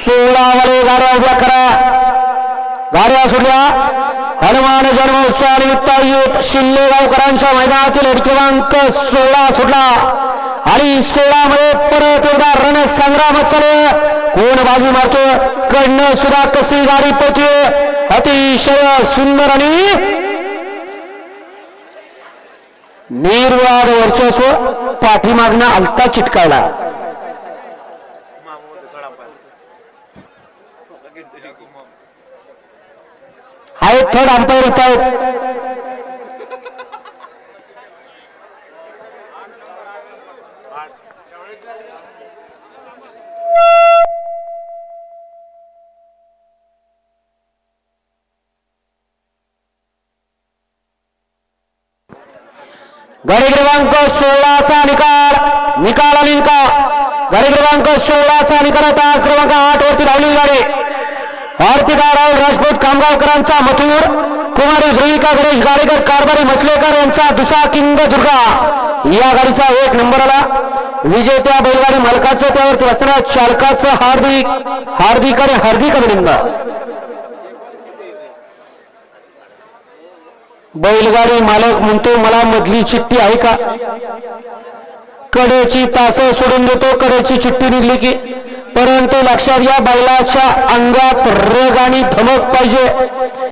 16 वाले गाड्या उभ्या करा. गाड्या सुटल्या. हनुमान जन्मोत्सवानिमित्त आयोजित शिल्ले गावकरांच्या मैदानातील हेड क्रमांक 16 सुटला आणि 16 मध्ये परत एकदा रणसंग्राम चालू. कोण बाजू मारतो, कडनं सुद्धा कशी गाडी पोहोचते. अतिशय सुंदर आणि निर्वाद वर्चस्व. पाठीमागनं आलता चिटकायला. हाय थर्ड अंपायर इथं आहेत. गाडी क्रमांक 16 चा निकाल आली का. गाडी क्रमांक 16 चा निकाल. तास क्रमांक 8 वरती धावली गाडी. अर्पिता राहुल राजपूत कामगावकरांचा मथुर, कुमारी ध्रुविका गणेश गाडेकर कारभारी मसलेकर यांचा दुसरा किंग दुर्गा. या गाडीचा 1 नंबर आला. विजेत्या बैलगाडी मालकाचं त्यावरती असणाऱ्या चालकाचं हार्दिक अभिनंदन. बैलगाडी मालक म्हणतो मला मधली चिठ्ठी आहे का. कडेची तास सोडून देतो कडेची चिठ्ठी निघली की. परंतु लक्षात घ्या बैलाच्या अंगात रग आणि धमक पाहिजे.